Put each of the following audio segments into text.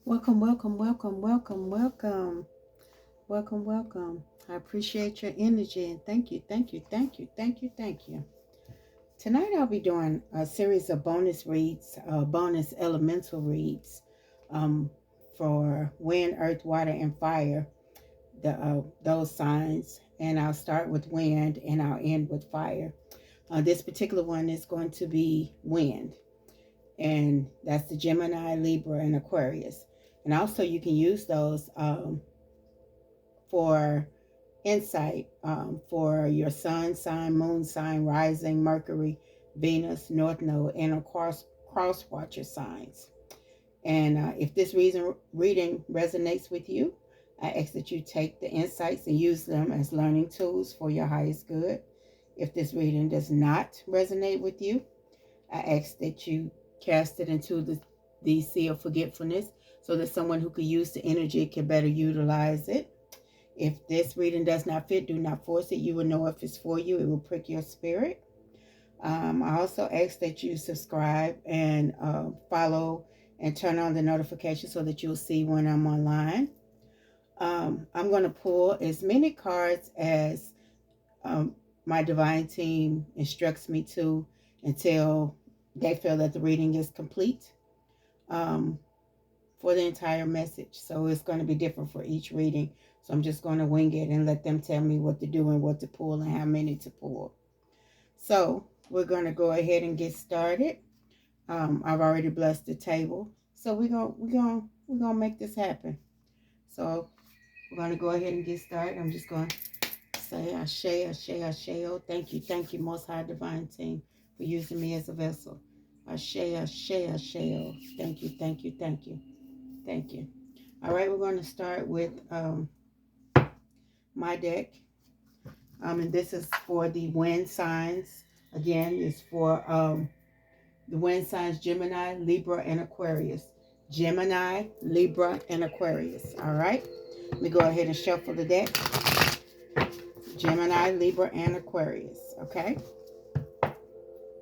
Welcome, welcome, welcome, welcome, welcome, welcome, welcome. I appreciate your energy and thank you, thank you, thank you, thank you, thank you. Tonight I'll be doing a series of bonus reads, bonus elemental reads um, for wind, earth, water, and fire, those signs. And I'll start with wind and I'll end with fire. This particular one is going to be wind, and that's the Gemini, Libra, and Aquarius. And also you can use those for insight for your sun sign, moon sign, rising, Mercury, Venus, North Node, and cross watcher signs. And if this reading resonates with you, I ask that you take the insights and use them as learning tools for your highest good. If this reading does not resonate with you, I ask that you cast it into the sea of forgetfulness so that someone who could use the energy can better utilize it. If this reading does not fit, do not force it. You will know if it's for you. It will prick your spirit. I also ask that you subscribe and follow and turn on the notifications so that you'll see when I'm online. I'm going to pull as many cards as my divine team instructs me to until they feel that the reading is complete for the entire message. So it's going to be different for each reading. So I'm just going to wing it and let them tell me what to do and what to pull and how many to pull. So we're going to go ahead and get started. I've already blessed the table. So we're gonna make this happen. So we're going to go ahead and get started. I'm just going to say Ashe, Ashe, Ashe. Thank you, Most High Divine Team, for using me as a vessel. Ashe, Ashe, Ashe. Thank you, thank you, thank you, thank you. All right, we're going to start with my deck. And this is for the wind signs. Again, it's for the wind signs Gemini, Libra, and Aquarius. Gemini, Libra, and Aquarius. All right. Let me go ahead and shuffle the deck. Gemini, Libra, and Aquarius. Okay.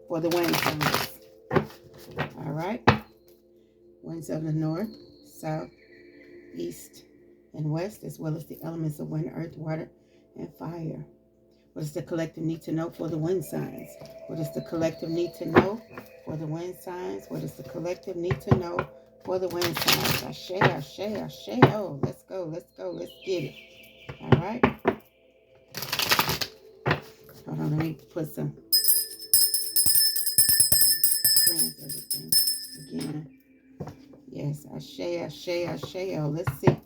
For the wind signs. All right. Winds of the north, south, east, and west, as well as the elements of wind, earth, water, and fire. What does the collective need to know for the wind signs? What does the collective need to know for the wind signs? What does the collective need to know for the wind signs? Ashe, Ashe, Ashe. Oh, let's go, let's go, let's get it. All right. Hold on, let me put some, cleanse everything again. Yes, Ashe, Ashe, Ashe. Oh, let's see.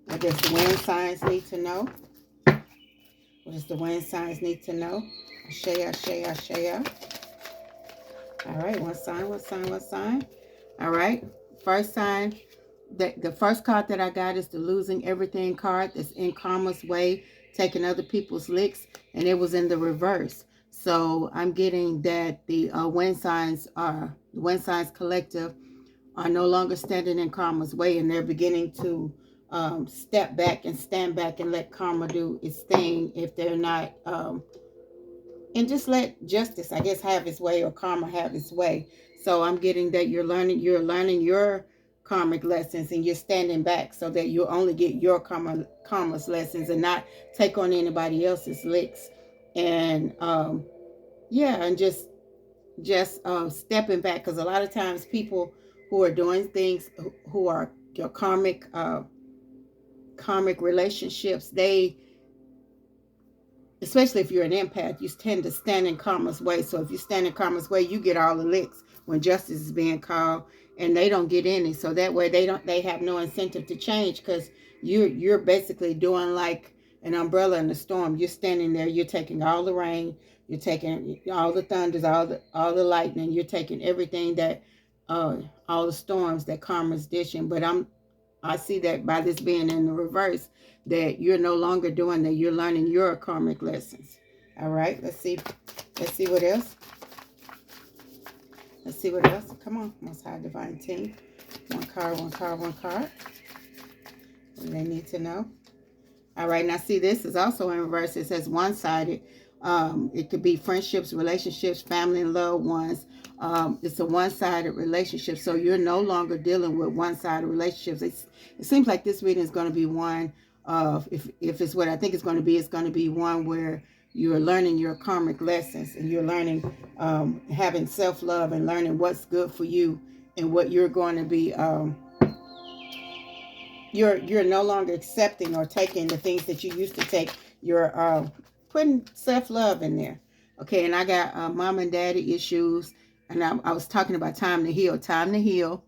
What does the wind signs need to know? What does the wind signs need to know? Ashe, Ashe, Ashe. All right, one sign, one sign, one sign. All right, first sign, the first card that I got is the losing everything card. That's in karma's way, taking other people's licks, and it was in the reverse. So I'm getting that the wind signs collective are no longer standing in karma's way, and they're beginning to step back and stand back and let karma do its thing if they're not, and just let justice, I guess, have its way, or karma have its way. So I'm getting that you're learning your karmic lessons, and you're standing back so that you only get your karma's lessons and not take on anybody else's licks. And yeah, and just stepping back, because a lot of times people who are doing things, who are your karmic relationships, they, especially if you're an empath, you tend to stand in karma's way. So if you stand in karma's way, you get all the licks when justice is being called, and they don't get any. So that way they have no incentive to change, because you're basically doing like an umbrella in the storm. You're standing there, you're taking all the rain, you're taking all the thunders, all the lightning, you're taking everything that all the storms that karma's dishing. But I see that by this being in the reverse, that you're no longer doing that. You're learning your karmic lessons. All right, let's see what else. Let's see what else. Come on, Most High Divine Team. One card, one card, one card. What do they need to know? All right, now see, this is also in reverse. It says one-sided. It could be friendships, relationships, family, and loved ones It's a one-sided relationship, so you're no longer dealing with one-sided relationships. It seems like this reading is going to be one of, if it's what I think it's going to be one where you're learning your karmic lessons, and you're learning, having self-love, and learning what's good for you, and what you're going to be, you're no longer accepting or taking the things that you used to take. You're putting self-love in there. Okay, and I got mom and daddy issues, and I was talking about time to heal. Time to heal.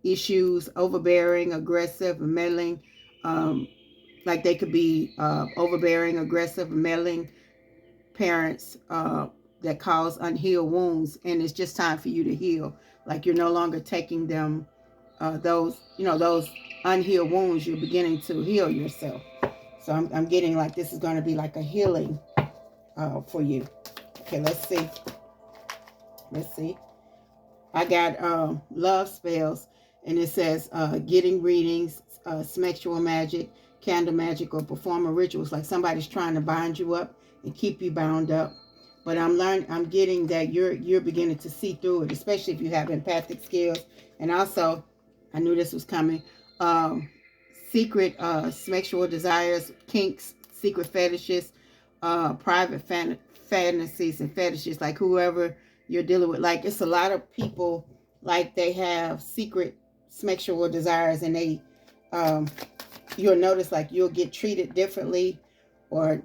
Issues, overbearing, aggressive, meddling. Like they could be overbearing, aggressive, meddling parents that cause unhealed wounds, and it's just time for you to heal. Like you're no longer taking them, those unhealed wounds. You're beginning to heal yourself. So I'm getting like this is going to be like a healing for you. Okay, let's see. Let's see. I got love spells, and it says getting readings, sexual magic, candle magic, or performing rituals. Like somebody's trying to bind you up and keep you bound up. But I'm getting that you're beginning to see through it, especially if you have empathic skills. And also, I knew this was coming. Secret sexual desires, kinks, secret fetishes, private fantasies and fetishes. Like whoever you're dealing with, like it's a lot of people, like they have secret sexual desires, and they you'll notice like you'll get treated differently or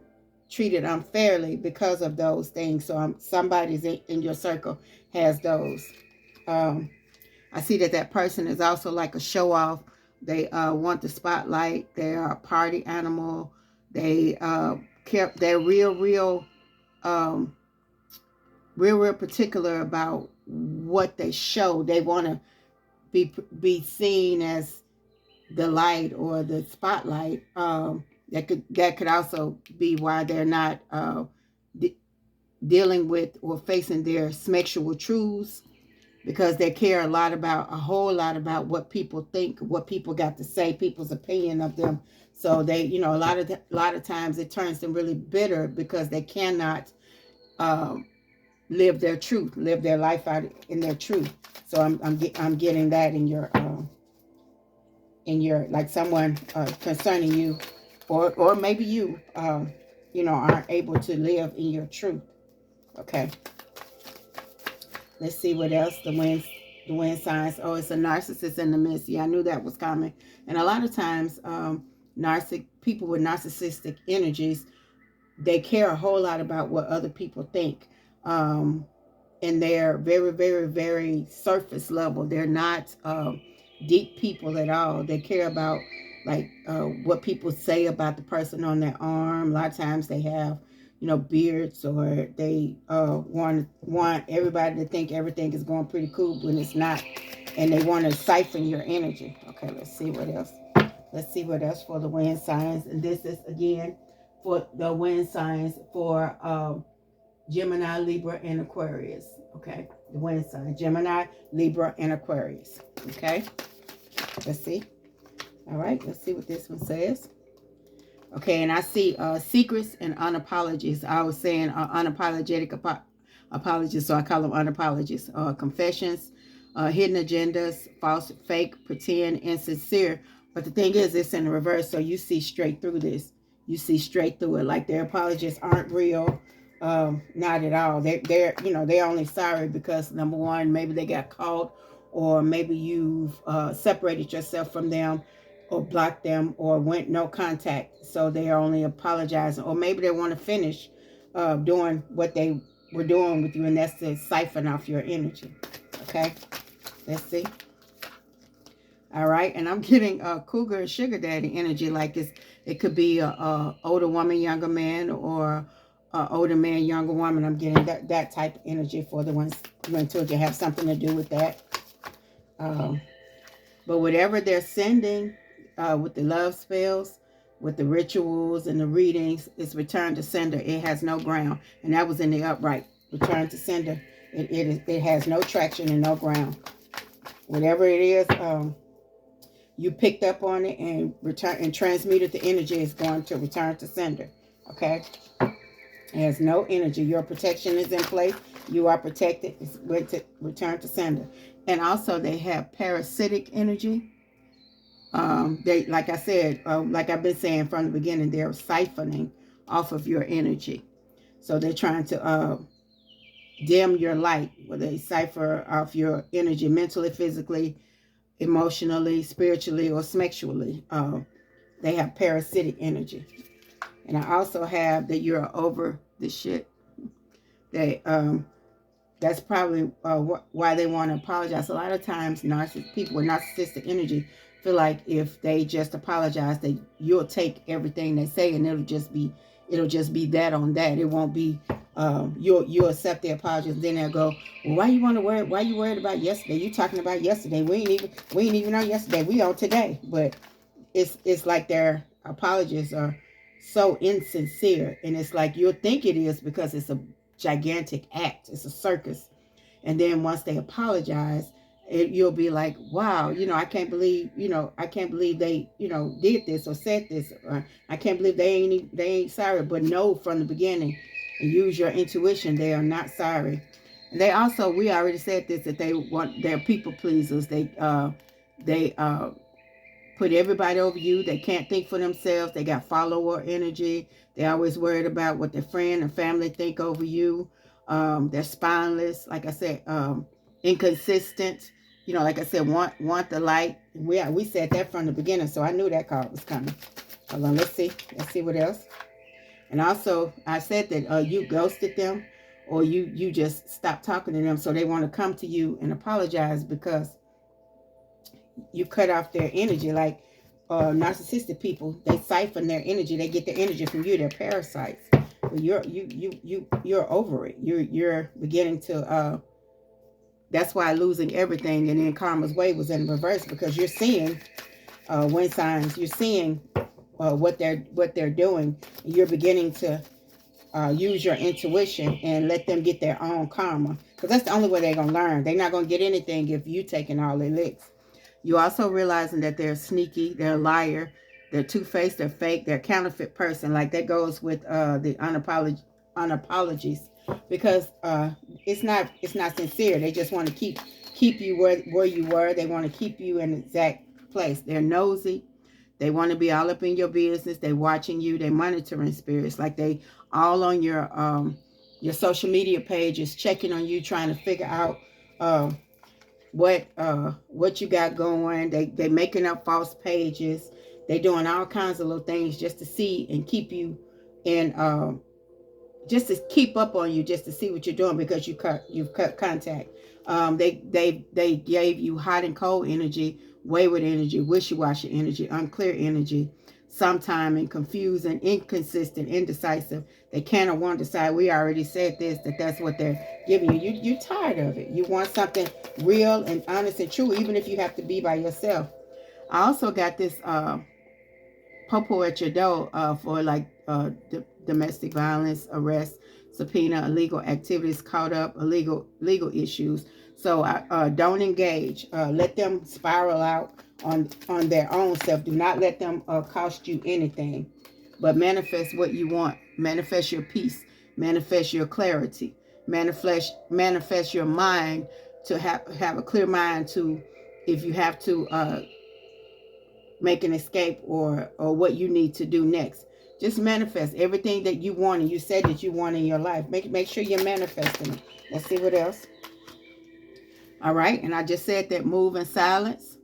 treated unfairly because of those things. So somebody's in your circle has those. I see that person is also like a show off. They want the spotlight. They are a party animal. They they're real particular about what they show. They want to be seen as the light or the spotlight. That could also be why they're not dealing with or facing their sexual truths, because they care a whole lot about what people think, what people got to say, people's opinion of them. So they, a lot of times it turns them really bitter because they cannot live their truth, live their life out in their truth. So I'm getting that in your like someone concerning you, or maybe you aren't able to live in your truth. Okay. Let's see what else. The wind signs. Oh, it's a narcissist in the midst. Yeah, I knew that was coming. And a lot of times, people with narcissistic energies, they care a whole lot about what other people think. And they're very, very, very surface level. They're not deep people at all. They care about like what people say about the person on their arm. A lot of times they have beards, or they want everybody to think everything is going pretty cool when it's not, and they want to siphon your energy. Okay, let's see what else. Let's see what else for the wind signs. And this is again for the wind signs for Gemini, Libra, and Aquarius. Okay, the wind sign: Gemini, Libra, and Aquarius. Okay, let's see. All right, let's see what this one says. Okay, and I see secrets and unapologies. I was saying unapologetic apologies, so I call them unapologies. Confessions, hidden agendas, false, fake, pretend, insincere. But the thing is, it's in the reverse, so you see straight through this. You see straight through it. Like their apologies aren't real, not at all. They're only sorry because number one, maybe they got caught, or maybe you've separated yourself from them, or blocked them, or went no contact, so they are only apologizing. Or maybe they want to finish doing what they were doing with you, and that's to siphon off your energy. Okay, let's see. All right, and I'm getting cougar and sugar daddy energy. Like it could be a older woman, younger man, or older man, younger woman. I'm getting that type of energy for the ones you went to have something to do with that. But whatever they're sending with the love spells, with the rituals and the readings, it's return to sender. It has no ground. And that was in the upright. Return to sender. It has no traction and no ground. Whatever it is, you picked up on it and transmuted the energy, is going to return to sender. Okay? It has no energy. Your protection is in place. You are protected. It's going to return to sender. And also they have parasitic energy. They, like I said, like I've been saying from the beginning, they're siphoning off of your energy. So they're trying to dim your light, where they cipher off your energy mentally, physically, emotionally, spiritually, or sexually. They have parasitic energy. And I also have that you're over the shit. They that's probably why they want to apologize. A lot of times, people with narcissistic energy feel like if they just apologize, that you'll take everything they say, and it'll just be that on that. It won't be you'll accept their apologies. Then they'll go, well, why you want to worry? Why you worried about yesterday? You talking about yesterday? We ain't even on yesterday. We on today. But it's like their apologies are so insincere, and it's like you'll think it is because it's a gigantic act. It's a circus. And then once they apologize, you'll be like, wow, I can't believe, I can't believe they, did this or said this. Or I can't believe they ain't sorry. But no, from the beginning, and use your intuition. They are not sorry. And they also, we already said this, that they're people pleasers. They put everybody over you. They can't think for themselves. They got follower energy. They always worried about what their friend and family think over you. They're spineless, like I said, inconsistent. Like I said, want the light. We said that from the beginning, so I knew that card was coming. Hold on, let's see what else. And also, I said that you ghosted them, or you just stopped talking to them, so they want to come to you and apologize because you cut off their energy. Like narcissistic people, they siphon their energy. They get their energy from you. They're parasites. But you're over it. You're beginning to. That's why losing everything and then karma's way was in reverse, because you're seeing wind signs. You're seeing what they're doing. You're beginning to use your intuition and let them get their own karma, because that's the only way they're gonna learn. They're not gonna get anything if you taking all their licks. You also realizing that they're sneaky, they're a liar, they're two-faced, they're fake, they're a counterfeit person. Like that goes with the unapologies, because it's not sincere. They just want to keep you where you were. They want to keep you in the exact place. They're nosy. They want to be all up in your business. They watching you. They monitoring spirits. Like they all on your social media pages, checking on you, trying to figure out what you got going. They making up false pages. They doing all kinds of little things just to see and keep you in just to keep up on you, just to see what you're doing, because you've cut contact. They gave you hot and cold energy, wayward energy, wishy-washy energy, unclear energy, sometime and confused and inconsistent, indecisive. They can't or won't decide. We already said this, that's what they're giving you. You're tired of it. You want something real and honest and true, even if you have to be by yourself. I also got this popo at your door for like domestic violence, arrest, subpoena, illegal activities, caught up, legal issues. So don't engage. Let them spiral out on their own self. Do not let them cost you anything. But manifest what you want. Manifest your peace. Manifest your clarity. Manifest your mind, to have a clear mind to, if you have to make an escape or what you need to do next. Just manifest everything that you want and you said that you want in your life. Make sure you're manifesting it. Let's see what else. All right, and I just said that move in silence.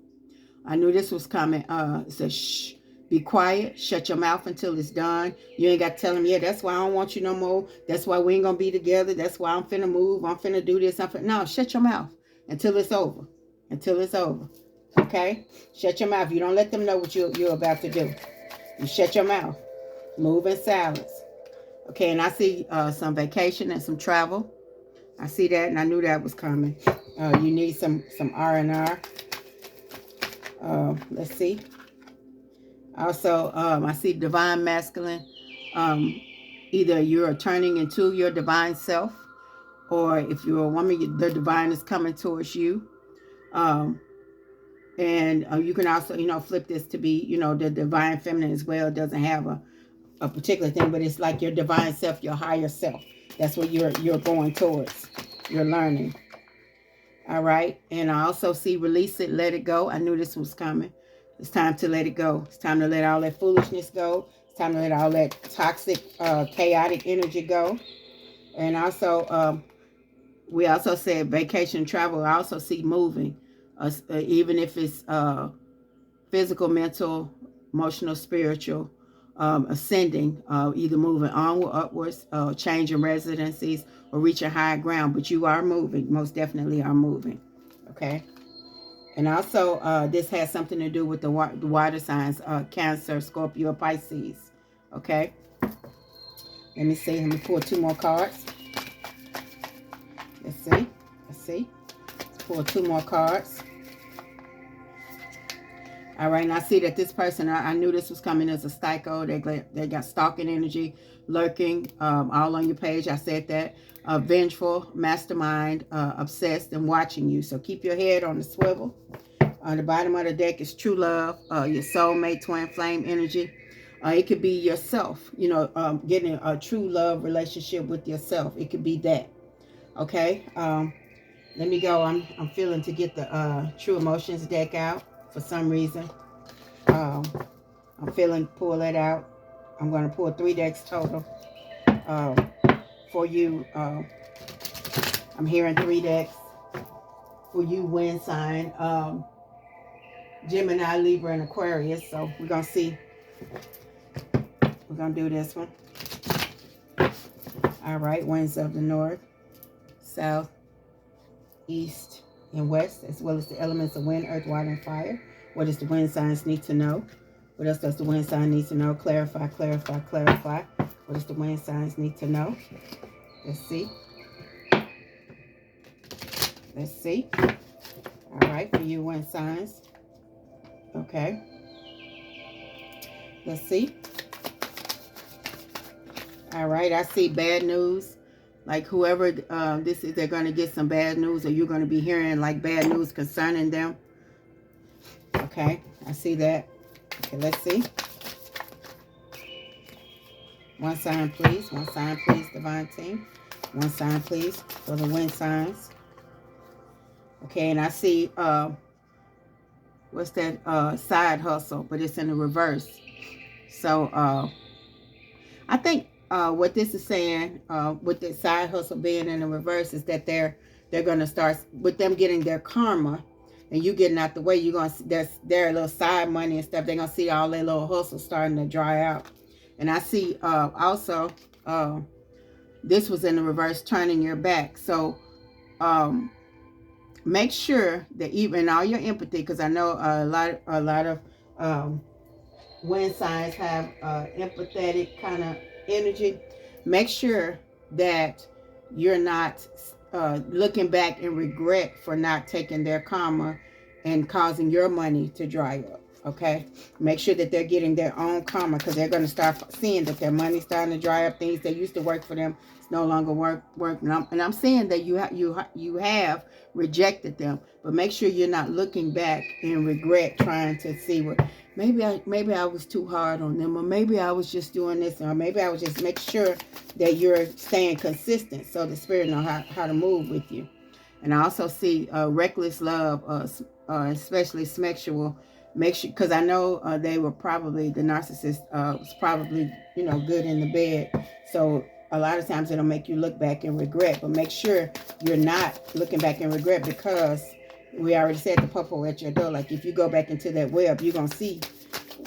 I knew this was coming. It says, shh, be quiet, shut your mouth until it's done. You ain't got to tell them, yeah, that's why I don't want you no more. That's why we ain't going to be together. That's why I'm finna move. I'm finna do this. No, shut your mouth until it's over. Until it's over. Okay? Shut your mouth. You don't let them know what you're about to do. You shut your mouth. Move in silence. Okay, and I see some vacation and some travel. I see that, and I knew that was coming. You need some R&R. Let's see. Also, I see divine masculine. Either you're turning into your divine self, or if you're a woman, the divine is coming towards you. And you can also, flip this to be, the divine feminine as well. It doesn't have a particular thing, but it's like your divine self, your higher self. That's what you're going towards. You're learning. All right. And I also see release it, let it go. I knew this was coming. It's time to let it go. It's time to let all that foolishness go. It's time to let all that toxic, chaotic energy go. And also, we also said vacation travel. I also see moving, even if it's physical, mental, emotional, spiritual, ascending, either moving onward, upwards, changing residencies, or reaching higher ground. But you are moving, most definitely are moving. Okay. And also, this has something to do with the water signs, Cancer, Scorpio, Pisces. Okay. Let me see. Let me pull 2 more cards. Let's see. Let's see. Let's pull 2 more cards. All right, and I see that this person, I knew this was coming as a psycho. They got stalking energy, lurking, all on your page. I said that. Vengeful, mastermind, obsessed, and watching you. So keep your head on the swivel. On the bottom of the deck is true love, your soulmate, twin flame energy. It could be yourself, getting a true love relationship with yourself. It could be that. Okay. Let me go. I'm feeling to get the true emotions deck out for some reason. I'm feeling pull that out. I'm going to pull 3 decks total for you. I'm hearing 3 decks for you, wind sign, Gemini, Libra, and Aquarius. So we're going to see. We're going to do this one. All right. Winds of the north, south, east, and west, as well as the elements of wind, earth, water, and fire. What does the wind signs need to know? What else does the wind sign need to know? Clarify, clarify, clarify. What does the wind signs need to know? Let's see. Let's see. All right, for you wind signs. Okay. Let's see. All right, I see bad news. Like whoever this is, they're going to get some bad news, or you're going to be hearing like bad news concerning them. Okay, I see that. Okay, let's see. One sign, please. One sign, please, divine team. One sign, please, for the wind signs. Okay, and I see, what's that, side hustle, but it's in the reverse. So, I think what this is saying, with the side hustle being in the reverse, is that they're going to start, with them getting their karma, and you getting out the way, you're going to, their little side money and stuff, they're going to see all their little hustles starting to dry out. And I see also, this was in the reverse, turning your back. So make sure that even all your empathy, because I know a lot of wind signs have empathetic kind of energy. Make sure that you're not looking back in regret for not taking their karma and causing your money to dry up. Okay, make sure that they're getting their own karma, because they're going to start seeing that their money's starting to dry up. Things that used to work for them, it's no longer working. And I'm saying that you have rejected them, but make sure you're not looking back in regret, trying to see what maybe I was too hard on them, or maybe I was just doing this, or maybe I was just. Make sure that you're staying consistent, so the spirit know how to move with you. And I also see reckless love, especially sexual. Make sure, because I know they were probably, the narcissist was probably, good in the bed. So a lot of times it'll make you look back and regret. But make sure you're not looking back and regret, because we already said the purple at your door. Like if you go back into that web, you're going to see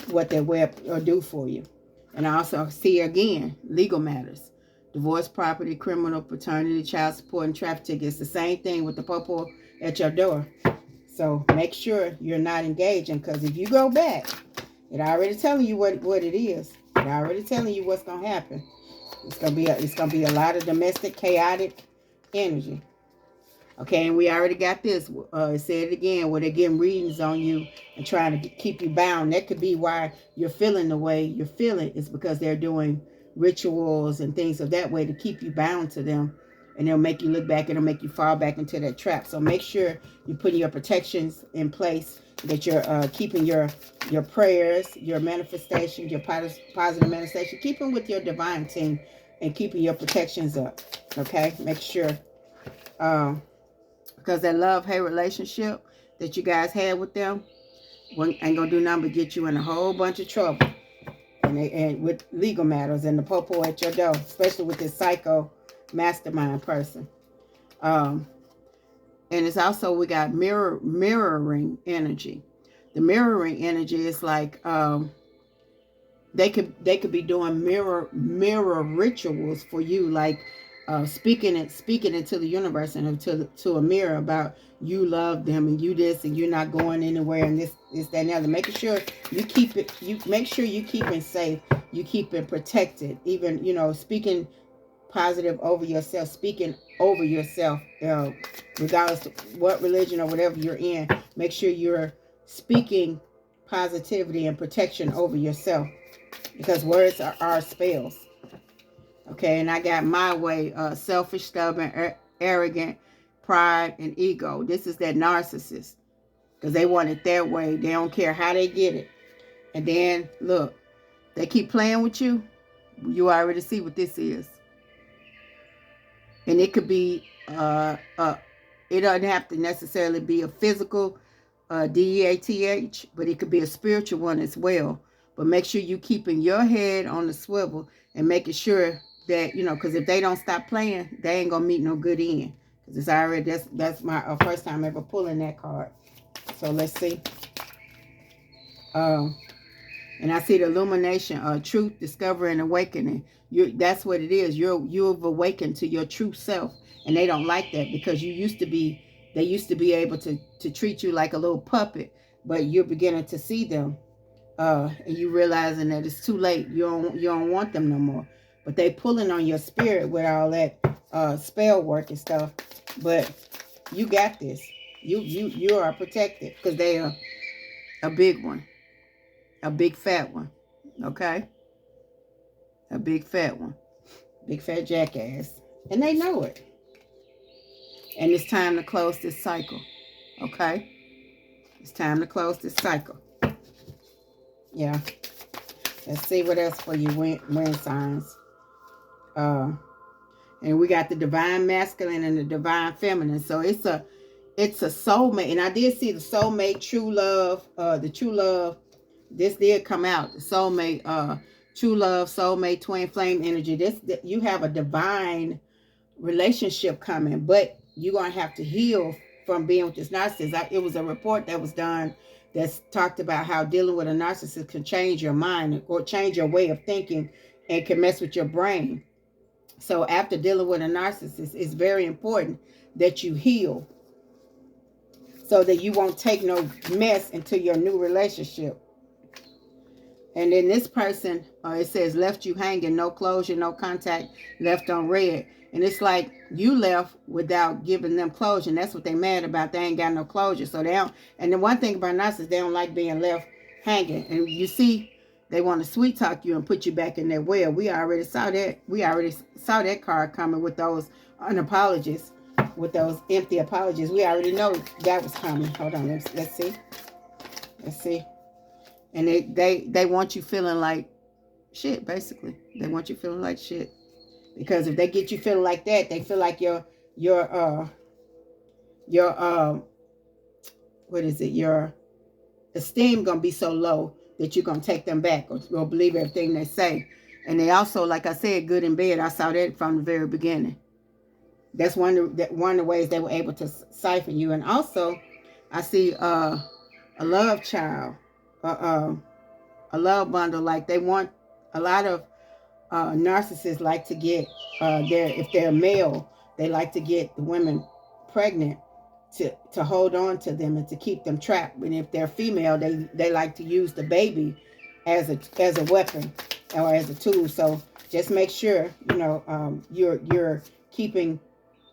what that web will do for you. And I also see, again, legal matters. Divorce, property, criminal, paternity, child support, and traffic tickets. It's the same thing with the purple at your door. So make sure you're not engaging, because if you go back, it already telling you what it is. It already telling you what's gonna happen. It's gonna be a lot of domestic chaotic energy. Okay, and we already got this. It said it again, where they're getting readings on you and trying to keep you bound. That could be why you're feeling the way you're feeling. It's because they're doing rituals and things of that way to keep you bound to them. And they'll make you look back, and it'll make you fall back into that trap. So make sure you're putting your protections in place that you're keeping your prayers, your manifestation, your positive manifestation, keeping with your divine team and keeping your protections up. Okay, make sure, because that love-hate relationship that you guys had with them ain't gonna do nothing but get you in a whole bunch of trouble, and with legal matters and the popo at your door, especially with this psycho mastermind person. And it's also, we got mirroring energy. The mirroring energy is like, they could be doing mirror rituals for you, like speaking into the universe and to a mirror about you love them and you this and you're not going anywhere and this that and the other. Making sure you keep it, you make sure you keep it safe, you keep it protected. Even, speaking positive over yourself, speaking over yourself, regardless of what religion or whatever you're in. Make sure you're speaking positivity and protection over yourself, because words are spells. Okay, and I got my way, selfish, stubborn, arrogant, pride, and ego. This is that narcissist, because they want it their way. They don't care how they get it. And then, look, they keep playing with you. You already see what this is. And it could be, it doesn't have to necessarily be a physical DEATH, but it could be a spiritual one as well. But make sure you keeping your head on the swivel and making sure that, because if they don't stop playing, they ain't gonna meet no good end. Because it's already, that's my first time ever pulling that card. So let's see. And I see the illumination, truth, discovery, and awakening. That's what it is. You've awakened to your true self, and they don't like that, because they used to be able to treat you like a little puppet, but you're beginning to see them, and you realizing that it's too late. You don't want them no more. But they pulling on your spirit with all that spell work and stuff. But you got this. You are protected, because they are a big one. A big fat one, okay? A big fat one. Big fat jackass. And they know it. And it's time to close this cycle, okay? It's time to close this cycle. Yeah. Let's see what else for you, wind signs. And we got the divine masculine and the divine feminine. So it's a soulmate. And I did see the soulmate, true love, the true love. This did come out. The soulmate, true love, soulmate, twin flame energy. You have a divine relationship coming, but you're going to have to heal from being with this narcissist. It was a report that was done that talked about how dealing with a narcissist can change your mind or change your way of thinking and can mess with your brain. So after dealing with a narcissist, it's very important that you heal so that you won't take no mess into your new relationship. And then this person, it says, left you hanging, no closure, no contact, left on red. And it's like you left without giving them closure. And that's what they mad about. They ain't got no closure. So they don't. And the one thing about narcissists, they don't like being left hanging. And you see, they want to sweet talk you and put you back in their well. We already saw that. We already saw that card coming with those unapologies, with those empty apologies. We already know that was coming. Hold on. Let's see. Let's see. And they want you feeling like shit, basically. They want you feeling like shit. Because if they get you feeling like that, they feel like your esteem gonna be so low that you're gonna take them back or believe everything they say. And they also, like I said, good in bed. I saw that from the very beginning. That's one of the ways they were able to siphon you. And also, I see a love child. A love bundle. Like they want, a lot of narcissists like to get if they're male, they like to get the women pregnant to hold on to them and to keep them trapped. And if they're female, they like to use the baby as a weapon or as a tool. So just make sure you're keeping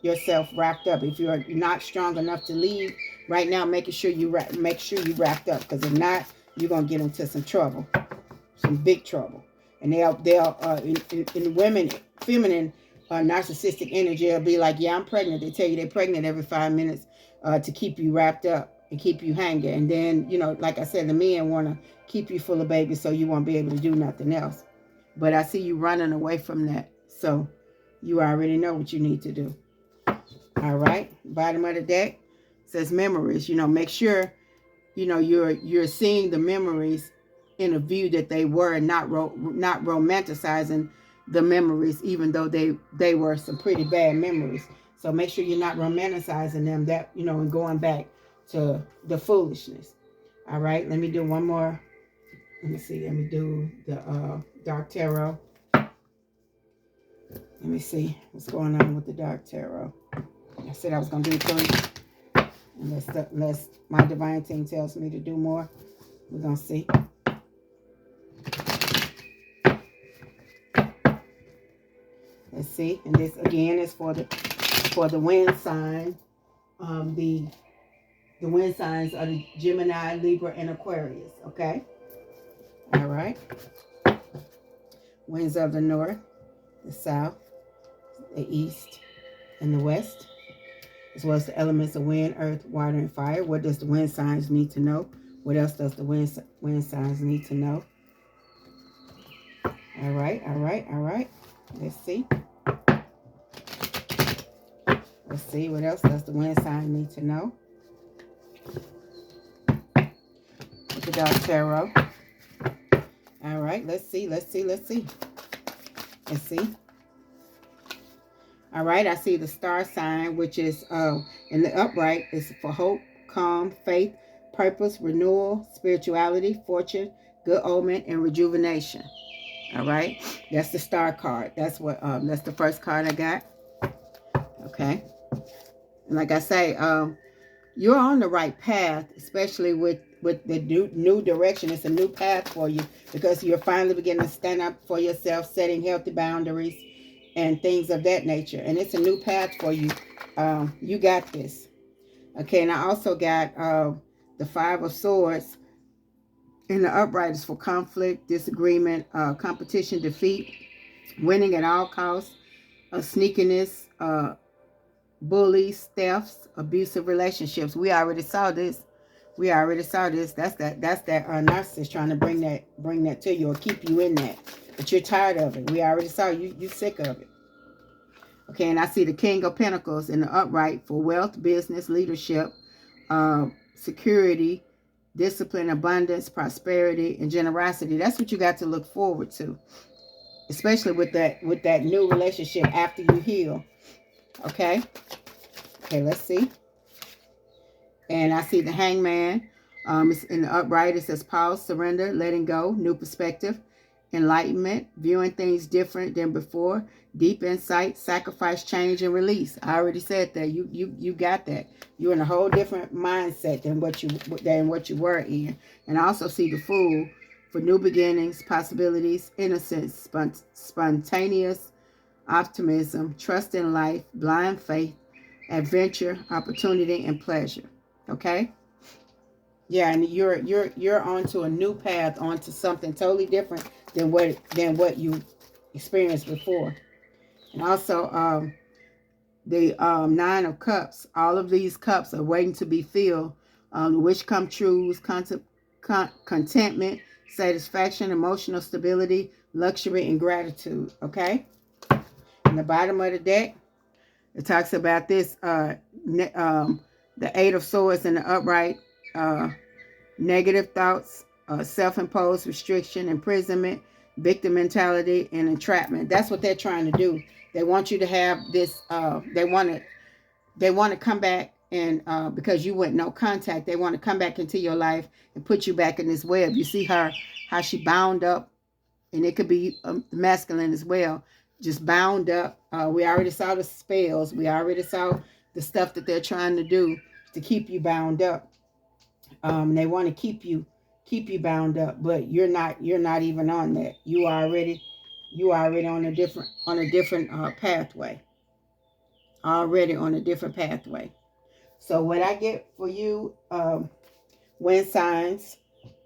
yourself wrapped up. If you're not strong enough to leave right now, making sure you wrapped up, because if not, you're gonna get into some trouble, some big trouble. And they'll in women, feminine, narcissistic energy, will be like, yeah, I'm pregnant. They tell you they're pregnant every 5 minutes to keep you wrapped up. and keep you hanging. And then, you know, like I said, the men want to keep you full of babies so you won't be able to do nothing else. But I see you running away from that. So you already know what you need to do. All right. Bottom of the deck says memories. You know, make sure, you know, you're seeing the memories in a view that they were, and not romanticizing the memories, even though they were some pretty bad memories. So make sure you're not romanticizing them, that, you know, and going back to the foolishness. All right, let me do one more. Let me see. Let me do the dark tarot. Let me see what's going on with the dark tarot. I said I was going to do 3. Unless my divine team tells me to do more. We're going to see. Let's see. And this, again, is for the wind sign. The wind signs are the Gemini, Libra, and Aquarius. Okay? All right. Winds of the north, the south, the east, and the west, as well as the elements of wind, earth, water, and fire. What does the wind signs need to know? What else does the wind signs need to know? All right, all right, all right. Let's see. Let's see, what else does the wind sign need to know? With the dark tarot. All right, let's see, let's see, let's see. Let's see. All right, I see the star sign, which is in the upright, is for hope, calm, faith, purpose, renewal, spirituality, fortune, good omen, and rejuvenation. All right, that's the star card. That's what that's the first card I got. Okay, and like I say, you're on the right path, especially with the new direction. It's a new path for you, because you're finally beginning to stand up for yourself, setting healthy boundaries and things of that nature. And it's a new path for you. You got this. Okay, and I also got the 5 of Swords in the upright is for conflict, disagreement, competition, defeat, winning at all costs, sneakiness, bullies, thefts, abusive relationships. We already saw this. We already saw this. That's that narcissist trying to bring that to you, or keep you in that. But you're tired of it. We already saw you. You're sick of it. Okay, and I see the King of Pentacles in the upright for wealth, business, leadership, security, discipline, abundance, prosperity, and generosity. That's what you got to look forward to, especially with that new relationship after you heal. Okay. Okay, let's see. And I see the Hangman. It's in the upright. It says pause, surrender, letting go, new perspective, enlightenment, viewing things different than before, deep insight, sacrifice, change, and release. I already said that. You got that. You're in a whole different mindset than what you were in. And I also see the Fool for new beginnings, possibilities, innocence, spontaneous optimism, trust in life, blind faith, adventure, opportunity, and pleasure. Okay? Yeah, and you're onto a new path, onto something totally different than what you experienced before. And also the 9 of Cups. All of these cups are waiting to be filled. The wish come true, contentment, satisfaction, emotional stability, luxury, and gratitude. Okay? In the bottom of the deck, it talks about this, the 8 of Swords in the upright, negative thoughts, self-imposed restriction, imprisonment, victim mentality, and entrapment. That's what they're trying to do. They want you to have this, they want to come back, and because you went no contact, they want to come back into your life and put you back in this web. You see her, how she bound up, and it could be masculine as well, just bound up. We already saw the spells. We already saw the stuff that they're trying to do to keep you bound up. They want to keep you bound up, but you're not even on that. You already on a different pathway. Already on a different pathway. So what I get for you, wind signs,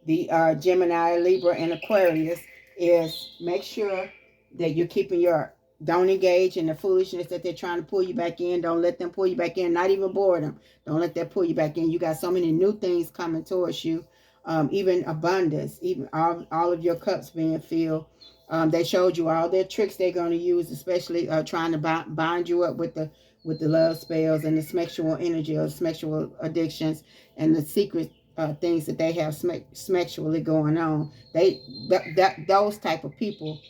the Gemini, Libra, and Aquarius, is make sure that you're keeping your Don't engage in the foolishness that they're trying to pull you back in. Don't let them pull you back in. Not even boredom. Don't let that pull you back in. You got so many new things coming towards you. Even abundance. Even all of your cups being filled. They showed you all their tricks they're going to use, especially trying to bind you up with the love spells and the sexual energy or sexual addictions and the secret things that they have sexually going on. Those type of people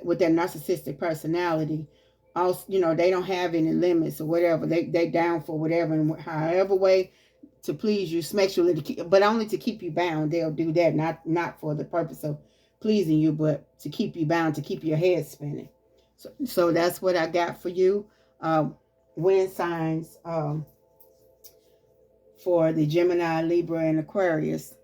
with their narcissistic personality, also, they don't have any limits or whatever. They down for whatever and however way to please you sexually, but only to keep you bound. They'll do that, not for the purpose of pleasing you, but to keep you bound, to keep your head spinning. So that's what I got for you. Wind signs for the Gemini, Libra, and Aquarius.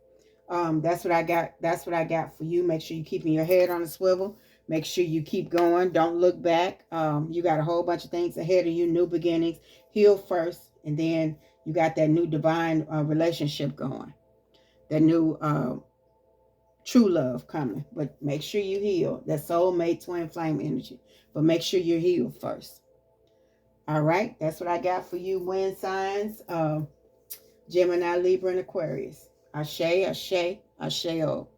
That's what I got. That's what I got for you. Make sure you keeping your head on the swivel. Make sure you keep going. Don't look back. You got a whole bunch of things ahead of you. New beginnings. Heal first, and then you got that new divine relationship going. That new true love coming. But make sure you heal. That soulmate twin flame energy. But make sure you're healed first. All right. That's what I got for you, wind signs. Gemini, Libra, and Aquarius. Ashe, ashe, asheo.